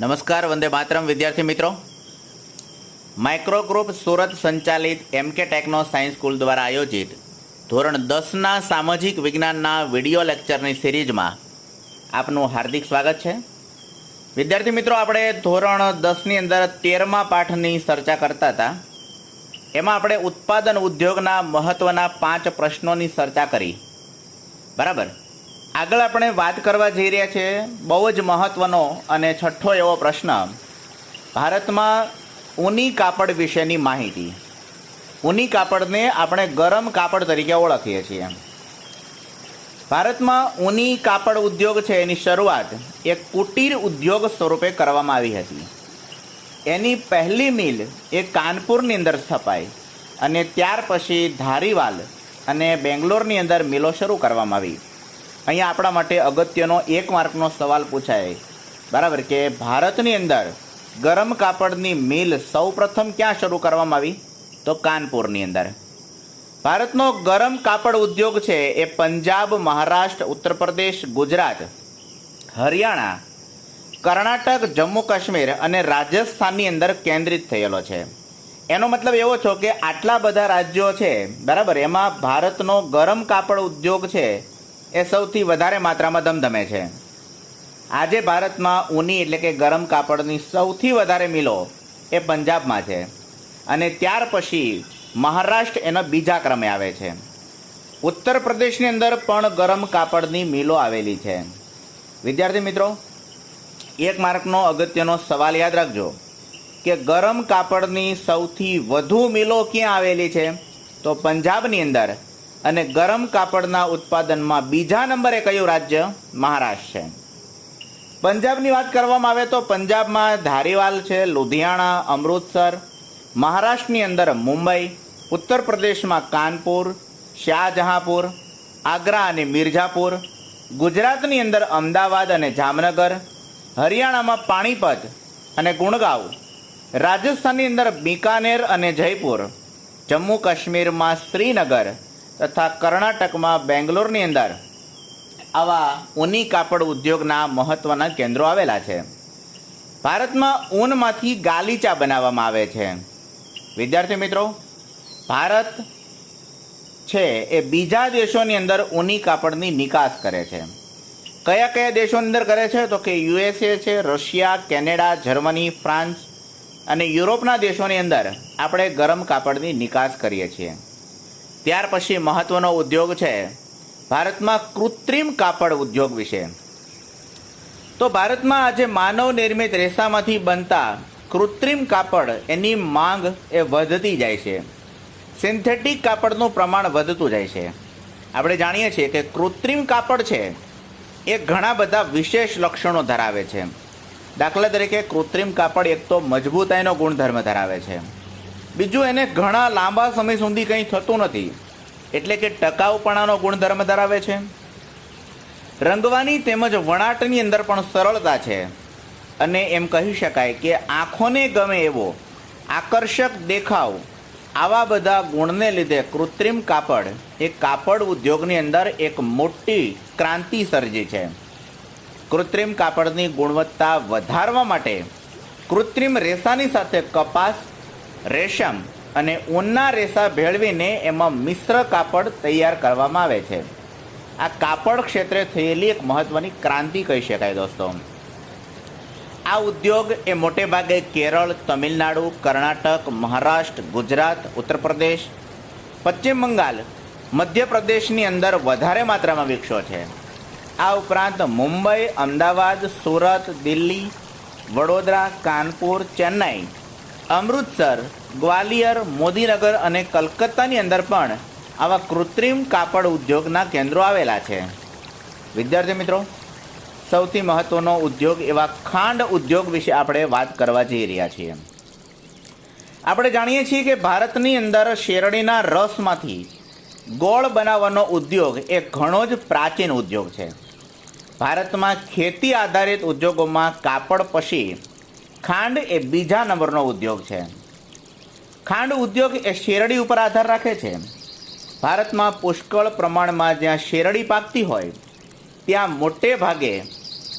નમસ્કાર, વંદે માતરમ વિદ્યાર્થી મિત્રો. માઇક્રો ગ્રુપ સુરત સંચાલિત MK ટેકનો સાયન્સ સ્કૂલ દ્વારા આયોજિત ધોરણ 10ના સામાજિક વિજ્ઞાનના વિડીયો લેક્ચરની સિરીઝમાં આપનું હાર્દિક સ્વાગત છે. વિદ્યાર્થી મિત્રો, આપણે ધોરણ 10ની અંદર 13મા પાઠની ચર્ચા કરતા હતા. એમાં આપણે ઉત્પાદન ઉદ્યોગના મહત્ત્વના 5 પ્રશ્નોની ચર્ચા કરી. બરાબર. આગળ આપણે વાત કરવા જઈ રહ્યા છીએ બહુ જ મહત્ત્વનો અને છઠ્ઠો એવો પ્રશ્ન, ભારતમાં ઊની કાપડ વિશેની માહિતી. ઊની કાપડને આપણે ગરમ કાપડ તરીકે ઓળખીએ છીએ. ભારતમાં ઊની કાપડ ઉદ્યોગ છે એની શરૂઆત એક કુટીર ઉદ્યોગ સ્વરૂપે કરવામાં આવી હતી. એની પહેલી મિલ એ કાનપુરની અંદર સ્થપાઈ અને ત્યાર પછી ધારીવાલ અને બેંગ્લોરની અંદર મિલો શરૂ કરવામાં આવી. અહીંયા આપણા માટે અગત્યનો 1 માર્કનો સવાલ પૂછાય. બરાબર, કે ભારતની અંદર ગરમ કાપડની મિલ સૌપ્રથમ ક્યાં શરૂ કરવામાં આવી? તો કાનપુરની અંદર. ભારતનો ગરમ કાપડ ઉદ્યોગ છે એ પંજાબ, મહારાષ્ટ્ર, ઉત્તર પ્રદેશ, ગુજરાત, હરિયાણા, કર્ણાટક, જમ્મુ કાશ્મીર અને રાજસ્થાનની અંદર કેન્દ્રિત થયેલો છે. એનો મતલબ એવો છો કે આટલા બધા રાજ્યો છે, બરાબર, એમાં ભારતનો ગરમ કાપડ ઉદ્યોગ છે એ સૌથી વધારે માત્રામાં ધમધમે છે. આજે ભારતમાં ઊની એટલે કે ગરમ કાપડની સૌથી વધારે મિલો એ પંજાબમાં છે અને ત્યાર પછી મહારાષ્ટ્ર એના બીજા ક્રમે આવે છે. ઉત્તર પ્રદેશની અંદર પણ ગરમ કાપડની મિલો આવેલી છે. વિદ્યાર્થી મિત્રો, 1 માર્કનો અગત્યનો સવાલ યાદ રાખજો કે ગરમ કાપડની સૌથી વધુ મિલો ક્યાં આવેલી છે? તો પંજાબની અંદર. અને ગરમ કાપડના ઉત્પાદનમાં બીજા નંબરે કયું રાજ્ય? મહારાષ્ટ્ર છે. પંજાબની વાત કરવામાં આવે તો પંજાબમાં ધારીવાલ છે, લુધિયાણા, અમૃતસર, મહારાષ્ટ્રની અંદર મુંબઈ, ઉત્તર પ્રદેશમાં કાનપુર, શાહજહાંપુર, આગ્રા અને મિર્ઝાપુર, ગુજરાતની અંદર અમદાવાદ અને જામનગર, હરિયાણામાં પાણીપત અને ગુણગાંવ, રાજસ્થાનની અંદર બિકાનેર અને જયપુર, જમ્મુ કાશ્મીરમાં શ્રીનગર તથા કર્ણાટકમાં બેંગ્લોરની અંદર આવા ઊની કાપડ ઉદ્યોગના મહત્ત્વના કેન્દ્રો આવેલા છે. ભારતમાં ઊનમાંથી ગાલીચા બનાવવામાં આવે છે. વિદ્યાર્થી મિત્રો, ભારત છે એ બીજા દેશોની અંદર ઊની કાપડની નિકાસ કરે છે. કયા કયા દેશોની અંદર કરે છે? તો કે USA છે, રશિયા, કેનેડા, જર્મની, ફ્રાન્સ અને યુરોપના દેશોની અંદર આપણે ગરમ કાપડની નિકાસ કરીએ છીએ. ત્યાર પછી મહત્ત્વનો ઉદ્યોગ છે ભારતમાં કૃત્રિમ કાપડ ઉદ્યોગ વિશે. તો ભારતમાં આજે માનવ નિર્મિત રેસામાંથી બનતા કૃત્રિમ કાપડ એની માંગ એ વધતી જાય છે. સિન્થેટિક કાપડનું પ્રમાણ વધતું જાય છે. આપણે જાણીએ છીએ કે કૃત્રિમ કાપડ છે એ ઘણા બધા વિશેષ લક્ષણો ધરાવે છે. દાખલા તરીકે કૃત્રિમ કાપડ એક તો મજબૂતાઈનો ગુણધર્મ ધરાવે છે. બીજું, એને ઘણા લાંબા સમય સુધી કંઈ થતું નથી, એટલે કે ટકાઉપણાનો ગુણધર્મ ધરાવે છે. રંગવાની તેમજ વણાટની અંદર પણ સરળતા છે અને એમ કહી શકાય કે આંખોને ગમે એવો આકર્ષક દેખાવ, આવા બધા ગુણને લીધે કૃત્રિમ કાપડ એ કાપડ ઉદ્યોગની અંદર એક મોટી ક્રાંતિ સર્જી છે. કૃત્રિમ કાપડની ગુણવત્તા વધારવા માટે કૃત્રિમ રેસાની સાથે કપાસ, રેશમ અને ઊનના રેસા ભેળવીને એમાં મિશ્ર કાપડ તૈયાર કરવામાં આવે છે. આ કાપડ ક્ષેત્રે થયેલી એક મહત્ત્વની ક્રાંતિ કહી શકાય દોસ્તો. આ ઉદ્યોગ એ મોટે ભાગે કેરળ, તમિલનાડુ, કર્ણાટક, મહારાષ્ટ્ર, ગુજરાત, ઉત્તર પ્રદેશ, પશ્ચિમ બંગાળ, મધ્યપ્રદેશની અંદર વધારે માત્રામાં વિકસ્યો છે. આ ઉપરાંત મુંબઈ, અમદાવાદ, સુરત, દિલ્હી, વડોદરા, કાનપુર, ચેન્નાઈ, અમૃતસર, ગ્વાલિયર, મોદીનગર અને કલકત્તાની અંદર પણ આવા કૃત્રિમ કાપડ ઉદ્યોગના કેન્દ્રો આવેલા છે. વિદ્યાર્થી મિત્રો, સૌથી મહત્ત્વનો ઉદ્યોગ એવા ખાંડ ઉદ્યોગ વિશે આપણે વાત કરવા જઈ રહ્યા છીએ. આપણે જાણીએ છીએ કે ભારતની અંદર શેરડીના રસમાંથી ગોળ બનાવવાનો ઉદ્યોગ એ ઘણો જ પ્રાચીન ઉદ્યોગ છે. ભારતમાં ખેતી આધારિત ઉદ્યોગોમાં કાપડ પછી ખાંડ એ બીજા નંબરનો ઉદ્યોગ છે. ખાંડ ઉદ્યોગ એ શેરડી ઉપર આધાર રાખે છે. ભારતમાં પુષ્કળ પ્રમાણમાં જ્યાં શેરડી પાકતી હોય ત્યાં મોટે ભાગે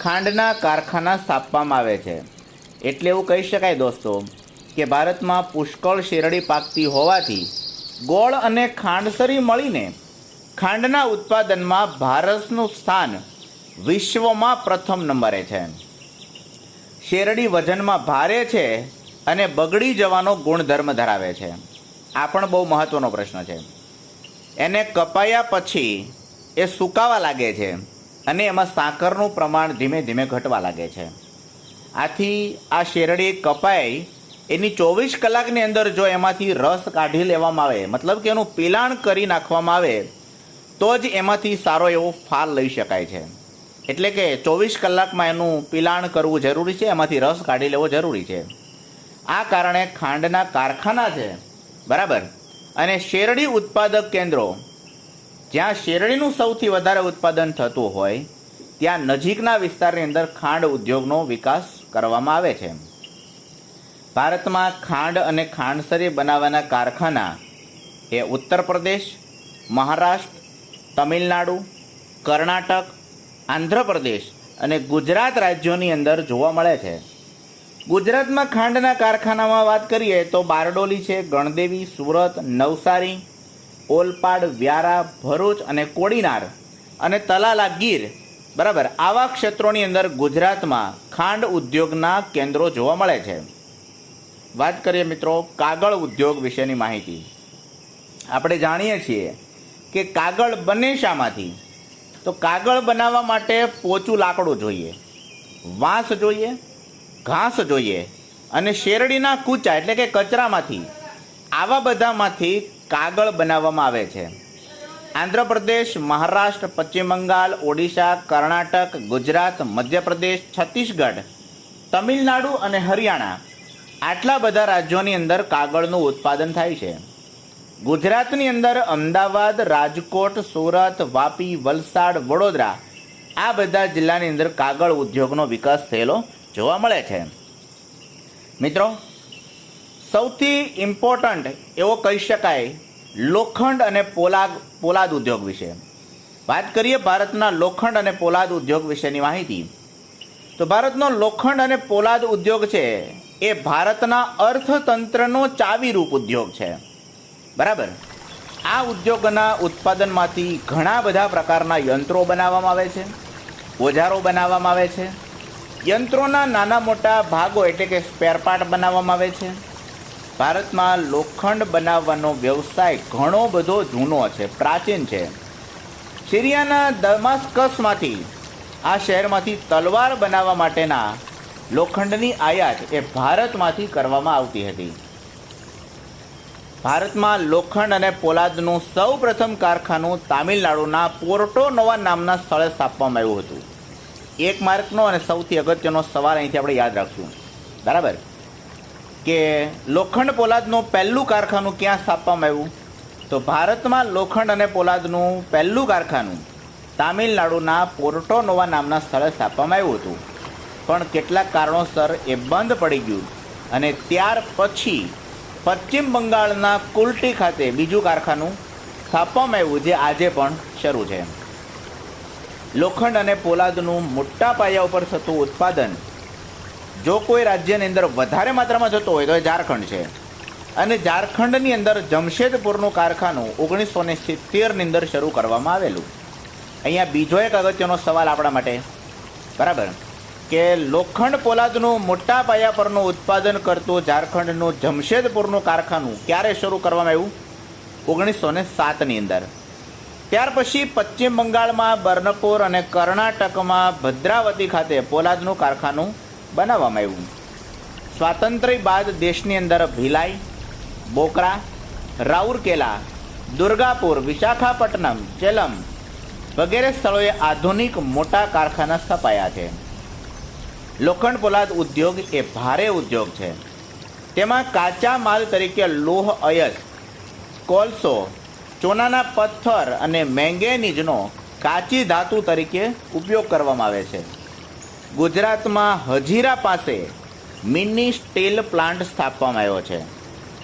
ખાંડના કારખાના સ્થાપવામાં આવે છે. એટલે એવું કહી શકાય દોસ્તો કે ભારતમાં પુષ્કળ શેરડી પાકતી હોવાથી ગોળ અને ખાંડસરી મળીને ખાંડના ઉત્પાદનમાં ભારતનું સ્થાન વિશ્વમાં પ્રથમ નંબરે છે. શેરડી વજનમાં ભારે છે અને બગડી જવાનો ગુણધર્મ ધરાવે છે. આ પણ બહુ મહત્વનો પ્રશ્ન છે. એને કપાયા પછી એ સુકાવા લાગે છે અને એમાં સાકરનું પ્રમાણ ધીમે ધીમે ઘટવા લાગે છે. આથી આ શેરડી કપાય એની 24 કલાકની અંદર જો એમાંથી રસ કાઢી લેવામાં આવે, મતલબ કે એનું પિલાણ કરી નાખવામાં આવે, તો જ એમાંથી સારો એવો ફાલ લઈ શકાય છે. એટલે કે 24 કલાકમાં એનું પિલાણ કરવું જરૂરી છે, એમાંથી રસ કાઢી લેવો જરૂરી છે. આ કારણે ખાંડના કારખાના છે, બરાબર, અને શેરડી ઉત્પાદક કેન્દ્રો, જ્યાં શેરડીનું સૌથી વધારે ઉત્પાદન થતું હોય ત્યાં નજીકના વિસ્તારની અંદર ખાંડ ઉદ્યોગનો વિકાસ કરવામાં આવે છે. ભારતમાં ખાંડ અને ખાંડસરી બનાવવાના કારખાના એ ઉત્તર પ્રદેશ, મહારાષ્ટ્ર, તમિલનાડુ, કર્ણાટક, આંધ્રપ્રદેશ અને ગુજરાત રાજ્યોની અંદર જોવા મળે છે. ગુજરાતમાં ખાંડના કારખાનામાં વાત કરીએ તો બારડોલી છે, ગણદેવી, સુરત, નવસારી, ઓલપાડ, વ્યારા, ભરૂચ અને કોડીનાર અને તલાલા, ગીર, બરાબર, આવા ક્ષેત્રોની અંદર ગુજરાતમાં ખાંડ ઉદ્યોગના કેન્દ્રો જોવા મળે છે. વાત કરીએ મિત્રો કાગળ ઉદ્યોગ વિશેની માહિતી. આપણે જાણીએ છીએ કે કાગળ બને શામાંથી? તો કાગળ બનાવવા માટે પોચું લાકડું જોઈએ, વાંસ જોઈએ, ઘાસ જોઈએ અને શેરડીના કૂચા એટલે કે કચરામાંથી, આવા બધામાંથી કાગળ બનાવવામાં આવે છે. આંધ્રપ્રદેશ, મહારાષ્ટ્ર, પશ્ચિમ બંગાળ, ઓડિશા, કર્ણાટક, ગુજરાત, મધ્યપ્રદેશ, છત્તીસગઢ, તમિલનાડુ અને હરિયાણા, આટલા બધા રાજ્યોની અંદર કાગળનું ઉત્પાદન થાય છે. ગુજરાતની અંદર અમદાવાદ, રાજકોટ, સુરત, વાપી, વલસાડ, વડોદરા, આ બધા જિલ્લાની અંદર કાગળ ઉદ્યોગનો વિકાસ થયેલો જોવા મળે છે. મિત્રો, સૌથી ઇમ્પોર્ટન્ટ એવો કહી શકાય લોખંડ અને પોલાદ ઉદ્યોગ વિશે. વાત કરીએ ભારતના લોખંડ અને પોલાદ ઉદ્યોગ વિશેની માહિતી. તો ભારતનો લોખંડ અને પોલાદ ઉદ્યોગ છે એ ભારતના અર્થતંત્રનો ચાવીરૂપ ઉદ્યોગ છે, બરાબર. આ ઉદ્યોગના ઉત્પાદનમાંથી ઘણા બધા પ્રકારના યંત્રો બનાવવામાં આવે છે, ઓજારો બનાવવામાં આવે છે. યંત્રોના નાના મોટા ભાગો એટલે કે સ્પેરપાર્ટ બનાવવામાં આવે છે. ભારતમાં લોખંડ બનાવવાનો વ્યવસાય ઘણો બધો જૂનો છે, પ્રાચીન છે. સિરિયાના દમાસ્કસમાંથી, આ શહેરમાંથી તલવાર બનાવવા માટેના લોખંડની આયાત એ ભારતમાંથી કરવામાં આવતી હતી. ભારતમાં લોખંડ અને પોલાદનું સૌ પ્રથમ કારખાનું તામિલનાડુના પોર્ટો નોવા નામના સ્થળે સ્થાપવામાં આવ્યું હતું. એક માર્કનો અને સૌથી અગત્યનો સવાલ અહીંથી આપણે યાદ રાખશું, બરાબર, કે લોખંડ પોલાદનું પહેલું કારખાનું ક્યાં સ્થાપવામાં આવ્યું? તો ભારતમાં લોખંડ અને પોલાદનું પહેલું કારખાનું તામિલનાડુના પોર્ટો નોવા નામના સ્થળે સ્થાપવામાં આવ્યું હતું, પણ કેટલાક કારણોસર એ બંધ પડી ગયું અને ત્યાર પછી પશ્ચિમ બંગાળના કુલ્ટી ખાતે બીજું કારખાનું સ્થાપવામાં આવ્યું, જે આજે પણ શરૂ છે. લોખંડ અને પોલાદનું મોટા પાયા ઉપર થતું ઉત્પાદન જો કોઈ રાજ્યની અંદર વધારે માત્રામાં થતું હોય તો એ ઝારખંડ છે. અને ઝારખંડની અંદર જમશેદપુરનું કારખાનું 1970ની અંદર શરૂ કરવામાં આવેલું. અહીંયા બીજો એક અગત્યનો સવાલ આપણા માટે, બરાબર, કે લોખંડ પોલાદનું મોટા પાયા પરનું ઉત્પાદન કરતું ઝારખંડનું જમશેદપુરનું કારખાનું ક્યારે શરૂ કરવામાં આવ્યું? 1907ની અંદર. ત્યાર પછી પશ્ચિમ બંગાળમાં બર્નપુર અને કર્ણાટકમાં ભદ્રાવતી ખાતે પોલાદનું કારખાનું બનાવવામાં આવ્યું. સ્વાતંત્ર્ય બાદ દેશની અંદર ભિલાઈ, બોકરા, રાઉરકેલા, દુર્ગાપુર, વિશાખાપટ્ટનમ, ચેલમ વગેરે સ્થળોએ આધુનિક મોટા કારખાના સ્થપાયા છે. લોખંડ પોલાદ ઉદ્યોગ એ ભારે ઉદ્યોગ છે. તેમાં કાચા માલ તરીકે લોહ અયસ્ક, કોલસો, ચોનાના પથ્થર અને મેંગેનીઝનો કાચી ધાતુ તરીકે ઉપયોગ કરવામાં આવે છે. ગુજરાતમાં હજીરા પાસે મિની સ્ટીલ પ્લાન્ટ સ્થાપવામાં આવ્યો છે.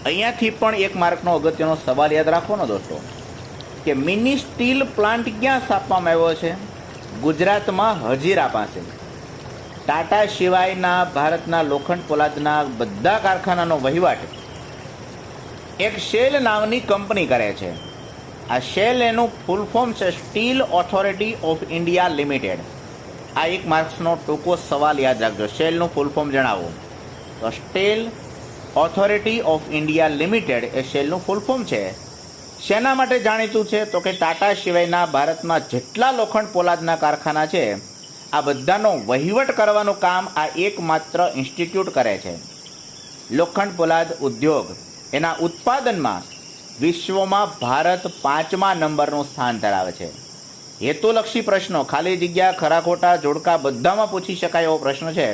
અહીંયાથી પણ એક માર્કનો અગત્યનો સવાલ યાદ રાખો ને દોસ્તો, કે મિની સ્ટીલ પ્લાન્ટ ક્યાં સ્થાપવામાં આવ્યો છે? ગુજરાતમાં હજીરા પાસે. ટાટા સિવાયના ભારતના લોખંડ પોલાદના બધા કારખાનાનો વહીવટ એક શેલ નામની કંપની કરે છે. આ શેલ એનું ફૂલ ફોર્મ છે steel authority of India limited. આ એક માર્ક્સનો ટૂંકો સવાલ યાદ રાખજો. શેલનું ફૂલ ફોર્મ જણાવો. તો steel authority of India limited A શેલનું full form છે. શેના માટે જાણીતું છે? તો કે ટાટા સિવાયના ભારતમાં જેટલા લોખંડ પોલાદના કારખાના છે આ બધાનો વહીવટ કરવાનું કામ આ એકમાત્ર ઇન્સ્ટિટ્યૂટ કરે છે. લોખંડ પોલાદ ઉદ્યોગ એના ઉત્પાદનમાં વિશ્વમાં ભારત 5મા નંબરનું સ્થાન ધરાવે છે. હેતુલક્ષી પ્રશ્નો, ખાલી જગ્યા, ખરા ખોટા, જોડકા બધામાં પૂછી શકાય એવો પ્રશ્ન છે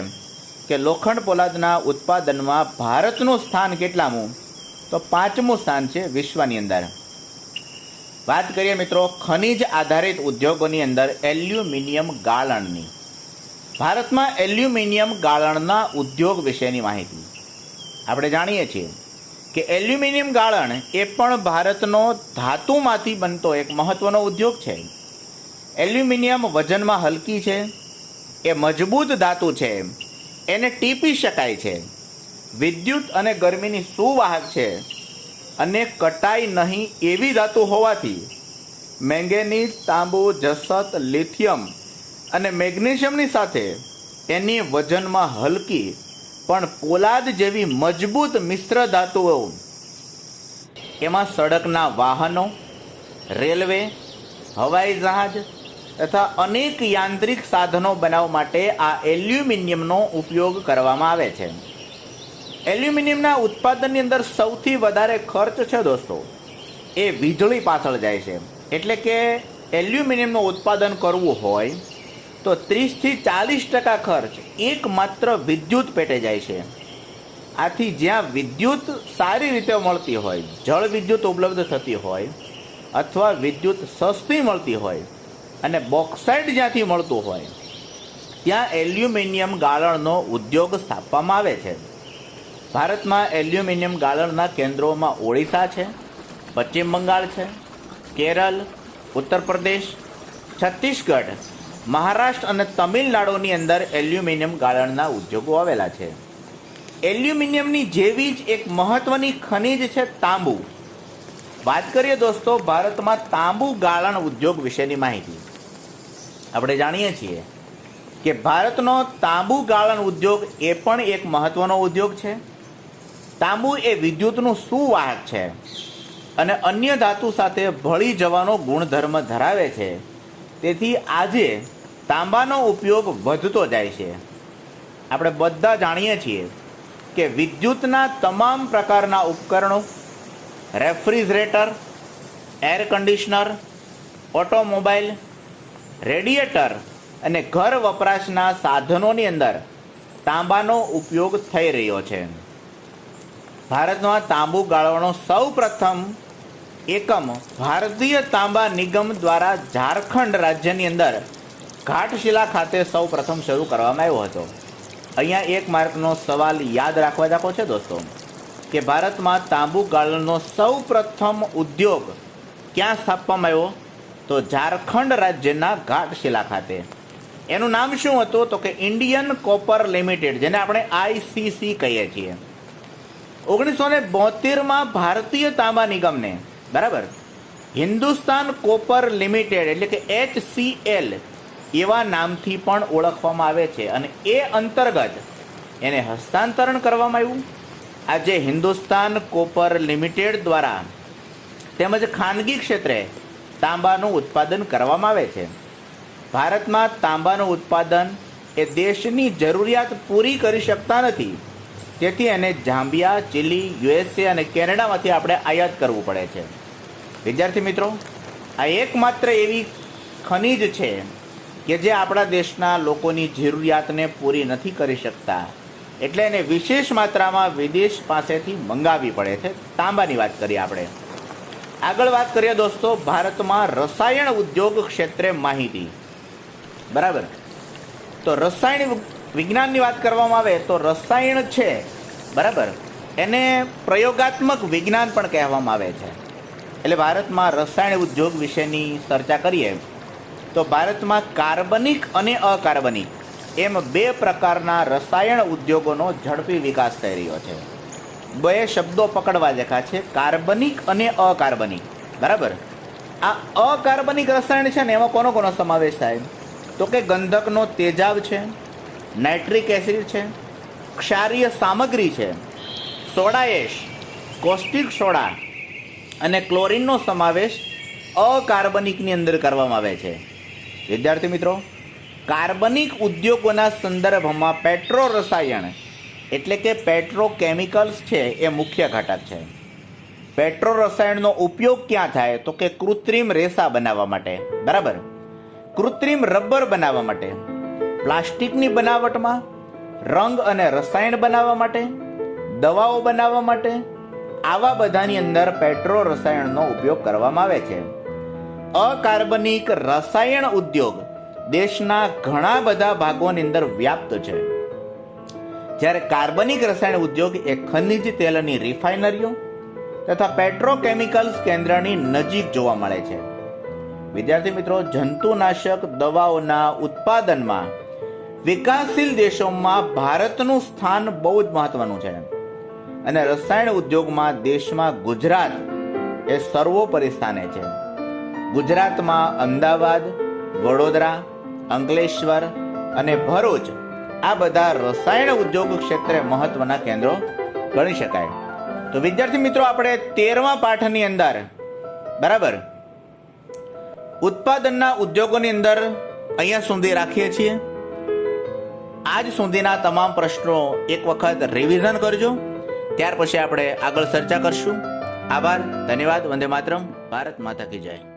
કે લોખંડ પોલાદના ઉત્પાદનમાં ભારતનું સ્થાન કેટલામું? તો 5મું સ્થાન છે વિશ્વની અંદર. વાત કરીએ મિત્રો ખનિજ આધારિત ઉદ્યોગોની અંદર એલ્યુમિનિયમ ગાળણની. ભારતમાં એલ્યુમિનિયમ ગાળણના ઉદ્યોગ વિશેની માહિતી આપણે જાણીએ છીએ કે એલ્યુમિનિયમ ગાળણ એ પણ ભારતનો ધાતુમાંથી બનતો એક મહત્ત્વનો ઉદ્યોગ છે. એલ્યુમિનિયમ વજનમાં હલકી છે, એ મજબૂત ધાતુ છે, એને ટીપી શકાય છે, વિદ્યુત અને ગરમીની સુવાહક છે અને કટાઈ નહીં એવી ધાતુ હોવાથી મેંગેનીઝ, તાંબુ, જસત, લિથિયમ અને મેગ્નેશિયમની સાથે એની વજનમાં હલકી પણ પોલાદ જેવી મજબૂત મિશ્ર ધાતુઓ એમાં સડકના વાહનો, રેલવે, હવાઈ જહાજ તથા અનેક યાંત્રિક સાધનો બનાવવા માટે આ એલ્યુમિનિયમનો ઉપયોગ કરવામાં આવે છે. એલ્યુમિનિયમના ઉત્પાદનની અંદર સૌથી વધારે ખર્ચ છે દોસ્તો એ વીજળી પાછળ જાય છે. એટલે કે એલ્યુમિનિયમનું ઉત્પાદન કરવું હોય તો 30થી 40% ખર્ચ એકમાત્ર વિદ્યુત પેટે જાય છે. આથી જ્યાં વિદ્યુત સારી રીતે મળતી હોય, જળ વિદ્યુત ઉપલબ્ધ થતી હોય અથવા વિદ્યુત સસ્તી મળતી હોય અને બોક્સાઇટ જ્યાંથી મળતું હોય ત્યાં એલ્યુમિનિયમ ગાળણનો ઉદ્યોગ સ્થાપવામાં આવે છે. ભારતમાં એલ્યુમિનિયમ ગાળણના કેન્દ્રોમાં ઓડિશા છે, પશ્ચિમ બંગાળ છે, કેરળ, ઉત્તર પ્રદેશ, છત્તીસગઢ, મહારાષ્ટ્ર અને તમિલનાડુની અંદર એલ્યુમિનિયમ ગાળણના ઉદ્યોગો આવેલા છે. એલ્યુમિનિયમની જેવી જ એક મહત્ત્વની ખનિજ છે તાંબુ. વાત કરીએ દોસ્તો ભારતમાં તાંબુ ગાળણ ઉદ્યોગ વિશેની માહિતી. આપણે જાણીએ છીએ કે ભારતનો તાંબુ ગાળણ ઉદ્યોગ એ પણ એક મહત્ત્વનો ઉદ્યોગ છે. તાંબુ એ વિદ્યુતનું સુવાહક છે અને અન્ય ધાતુ સાથે ભળી જવાનો ગુણધર્મ ધરાવે છે. તેથી આજે તાંબાનો ઉપયોગ વધતો જાય છે. આપણે બધા જાણીએ છીએ કે વિદ્યુતના તમામ પ્રકારના ઉપકરણો, refrigerator, air conditioner, automobile, radiator અને ઘર વપરાશના સાધનોની અંદર તાંબાનો ઉપયોગ થઈ રહ્યો છે. ભારતમાં તાંબુ ગાળવાનો સૌ પ્રથમ એકમ ભારતીય તાંબા નિગમ દ્વારા ઝારખંડ રાજ્યની અંદર ઘાટશિલા ખાતે સૌ પ્રથમ શરૂ કરવામાં આવ્યો હતો. અહીંયા એક માર્કનો સવાલ યાદ રાખવા જાકો છે દોસ્તો કે ભારતમાં તાંબુ ગાળણનો સૌ પ્રથમ ઉદ્યોગ ક્યાં સ્થાપવામાં આવ્યો? તો ઝારખંડ રાજ્યના ઘાટશિલા ખાતે. એનું નામ શું હતું? તો કે ઇન્ડિયન કોપર લિમિટેડ, જેને આપણે ICC કહીએ છીએ. 1972માં ભારતીય તાંબા નિગમને બરાબર હિન્દુસ્તાન કોપર લિમિટેડ એટલે કે HCL એવા નામથી પણ ઓળખવામાં આવે છે અને એ અંતર્ગત એને હસ્તાંતરણ કરવામાં આવ્યું. આજે હિન્દુસ્તાન કોપર લિમિટેડ દ્વારા તેમજ ખાનગી ક્ષેત્રે તાંબાનું ઉત્પાદન કરવામાં આવે છે. ભારતમાં તાંબાનું ઉત્પાદન એ દેશની જરૂરિયાત પૂરી કરી શકતા નથી. તેથી એને ઝામ્બિયા, ચીલી, USA અને કેનેડામાંથી આપણે આયાત કરવું પડે છે. વિદ્યાર્થી મિત્રો, આ એકમાત્ર એવી ખનિજ છે કે જે આપણા દેશના લોકોની જરૂરિયાતને પૂરી નથી કરી શકતા, એટલે એને વિશેષ માત્રામાં વિદેશ પાસેથી મંગાવવી પડે છે. તાંબાની વાત કરીએ આપણે. આગળ વાત કરીએ દોસ્તો ભારતમાં રસાયણ ઉદ્યોગ ક્ષેત્રે માહિતી. બરાબર, તો રસાયણ વિજ્ઞાનની વાત કરવામાં આવે તો રસાયણ છે બરાબર એને પ્રયોગાત્મક વિજ્ઞાન પણ કહેવામાં આવે છે. એટલે ભારતમાં રસાયણ ઉદ્યોગ વિશેની ચર્ચા કરીએ તો ભારતમાં કાર્બનિક અને અકાર્બનિક એમ બે પ્રકારના રસાયણ ઉદ્યોગોનો ઝડપી વિકાસ થઈ રહ્યો છે. બે શબ્દો પકડવા જેખા છે, કાર્બનિક અને અકાર્બનિક. બરાબર. આ અકાર્બનિક રસાયણ છે ને એમાં કોનો કોનો સમાવેશ થાય? તો કે ગંધકનો તેજાબ છે, નાઇટ્રિક એસિડ છે, ક્ષારીય સામગ્રી છે, સોડા એશ, કોસ્ટિક સોડા અને ક્લોરીનનો સમાવેશ અકાર્બનિકની અંદર કરવામાં આવે છે. વિદ્યાર્થી મિત્રો, કાર્બનિક ઉદ્યોગોના સંદર્ભમાં પેટ્રો રસાયણ એટલે કે પેટ્રોકેમિકલ્સ છે એ મુખ્ય ઘટક છે. પેટ્રો રસાયણનો ઉપયોગ ક્યાં થાય? તો કે કૃત્રિમ રેસા બનાવવા માટે. બરાબર. કૃત્રિમ રબર બનાવવા માટે, પ્લાસ્ટિકની બનાવટમાં, રંગ અને રસાયણ બનાવવા માટે, દવાઓ બનાવવા માટે, આવા બધાની અંદર પેટ્રો રસાયણનો ઉપયોગ કરવામાં આવે છે. અકાર્બનિક રસાયણ ઉદ્યોગ દેશના ઘણા બધા ભાગોની અંદર વ્યાપ્ત છે, જ્યારે કાર્બનિક રસાયણ ઉદ્યોગ એ ખનિજ તેલની રિફાઇનરીઓ તથા પેટ્રોકેમિકલ્સ કેન્દ્રની નજીક જોવા મળે છે. વિદ્યાર્થી મિત્રો, જંતુનાશક દવાઓના ઉત્પાદનમાં વિકાસશીલ દેશોમાં ભારતનું સ્થાન બહુ જ મહત્વનું છે અને રસાયણ ઉદ્યોગમાં દેશમાં ગુજરાત એ સર્વોપરી સ્થાને છે. ગુજરાતમાં અમદાવાદ, વડોદરા, અંકલેશ્વર અને ભરૂચ આ બધા રસાયણ ઉદ્યોગ ક્ષેત્રે મહત્વના કેન્દ્રો ગણી શકાય. તો વિદ્યાર્થી મિત્રો, આપણે 13મા પાઠની અંદર બરાબર ઉત્પાદનના ઉદ્યોગોની અંદર અહીંયા સુધી રાખીએ છીએ. આજ સુધીના તમામ પ્રશ્નો એક વખત રિવિઝન કરજો, ત્યાર પછી આપણે આગળ ચર્ચા કરશું. આભાર, ધન્યવાદ. વંદે માતરમ. ભારત માતા કી જય.